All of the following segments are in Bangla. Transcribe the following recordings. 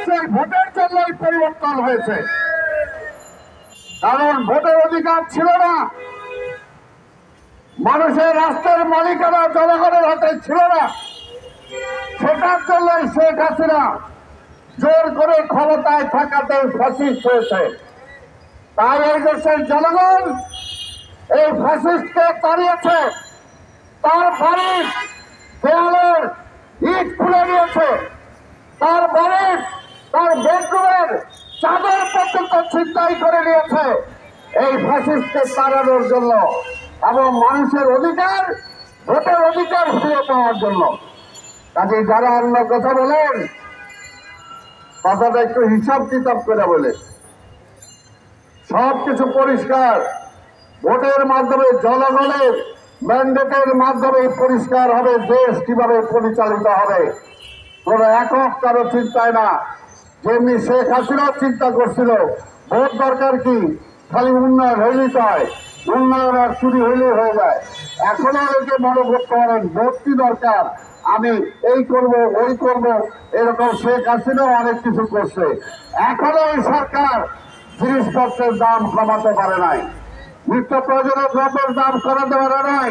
সেই ভোটের জন্যই পরিবর্তন হয়েছে। কারণ ভোটের অধিকার ছিল না, মানুষের রাষ্ট্রের মালিকানা জনগণের হাতে ছিল না, সেটার জন্যই শেখ হাসিনা জোর করে ক্ষমতায় থাকাতে ফ্যাসিস্ট হয়েছে। তাই এই দেশের জনগণ এই ফ্যাসিস্টকে তাড়িয়েছে, তার বাড়ির দেয়ালের ইট খুলে নিয়েছে, তার বাড়ির তার বেডরুমের চাদর পর্যন্ত ছিনতাই করে নিয়েছে এই ফ্যাসিস্টকে তাড়ানোর জন্য এবং মানুষের অধিকার, ভোটের অধিকার ফিরে পাওয়ার জন্য। কাজে যারা অন্য কথা বলেন, কথাটা একটু হিসাব কিতাব করে বলে। সবকিছু পরিষ্কার, ভোটের মাধ্যমে জনগণের ম্যান্ডেটের মাধ্যমে পরিষ্কার হবে দেশ কিভাবে পরিচালিত হবে। কোন একক কারো চিন্তায় না। যেমনি শেখ হাসিনাও চিন্তা করছিল ভোট দরকার কি, খালি উন্নয়ন হইলেই তো হয়, উন্নয়ন আর চুরি হইলেই হয়ে যায়। এখনো অনেকে মনে করতে পারেন ভোট কি দরকার, আমি এই করব ওই করব, এরকম শেখ হাসিনাও অনেক কিছু করছে। এখনো এই সরকার জিনিসপত্রের দাম কমাতে পারে নাই, নিত্য প্রয়োজনীয় দ্রব্যের দাম কমাতে পারে নাই,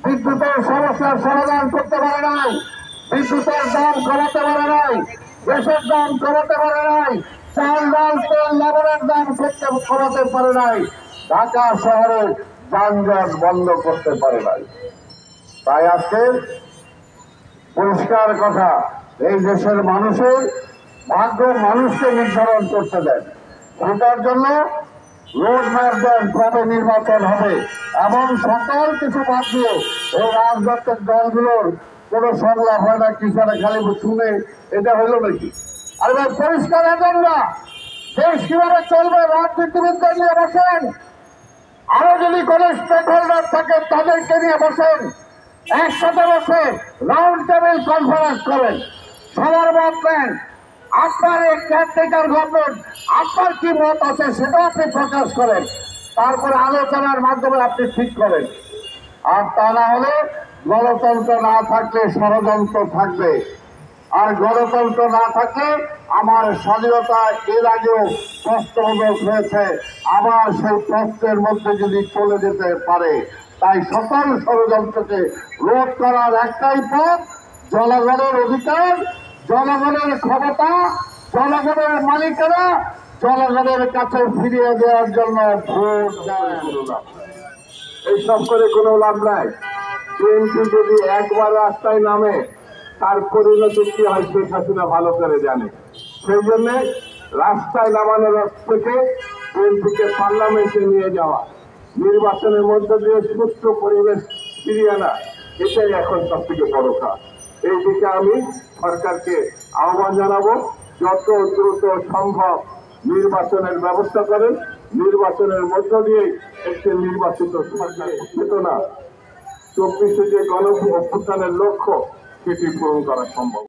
বিদ্যুতের সমস্যার সমাধান করতে পারে নাই, বিদ্যুতের দাম কমাতে পারে নাই, গ্যাসের দাম কমাতে পারে নাই, চাল ডাল তেল লবণের দাম কমাতে পারে নাই, ঢাকা শহরের যানজট বন্ধ করতে পারে নাই। তাই আজকে পরিষ্কার কথা, এই দেশের মানুষের ভাগ্য মানুষকে নির্ধারণ করতে দেন। সেটার জন্য রোড ম্যাপ দেন কবে নির্বাচন হবে এবং সকল কিছু বাদ দিয়ে এই রাজনৈতিক দলগুলোর কোনো সংলাপ হয় না, কিছু না, খালি শুনে এটা হইল নাকি। আর এবার পরিষ্কার এজেন্ডা, দেশ কিভাবে চলবে রাজনীতিবিদদের নিয়ে বসেন, আরো যদি কোন স্টেক হোল্ডার থাকে তাদেরকে নিয়ে বসেন, একসাথে বসে রাউন্ড টেবিল কনফারেন্স করেন, সবার মত নেন। আপনার এই কেয়ারটেকার গভর্নমেন্ট, আপনার কি মত আছে সেটা আপনি প্রকাশ করেন, তারপরে আলোচনার মাধ্যমে আপনি ঠিক করেন। আর তা না হলে গণতন্ত্র না থাকলে ষড়যন্ত্র থাকবে, আর গণতন্ত্র না থাকলে আমার স্বাধীনতা এর আগেও প্রশ্নবোধক হয়েছে, আবার সেই প্রশ্নের মধ্যে যদি চলে যেতে পারে। তাই সকল ষড়যন্ত্রকে রোধ করার একটাই পথ, জনগণের অধিকার, জনগণের ক্ষমতা, জনগণের মালিকানা জনগণের কাছে ফিরিয়ে দেওয়ার জন্য ভোট দেওয়া। এইসব করে কোনো লাভ নাই। বিএনপি যদি একবার রাস্তায় নামে তার পরিণতি কি হয় শেখ হাসিনা ভালো করে জানে। সেই জন্য রাস্তায় নামানোর থেকে বিএনপিকে পার্লামেন্টে নিয়ে যাওয়া, নির্বাচনের মধ্য দিয়ে সুস্থ পরিবেশ ফিরিয়ে আনা, এটাই এখন সব থেকে বড় কাজ। এই দিকে আমি সরকারকে আহ্বান জানাবো, যত দ্রুত সম্ভব নির্বাচনের ব্যবস্থা করেন, নির্বাচনের মধ্য দিয়ে একটি নির্বাচিত সরকার চেতনা 24-এ যে গণ অভ্যুত্থানের লক্ষ্য সেটি পূরণ করা সম্ভব।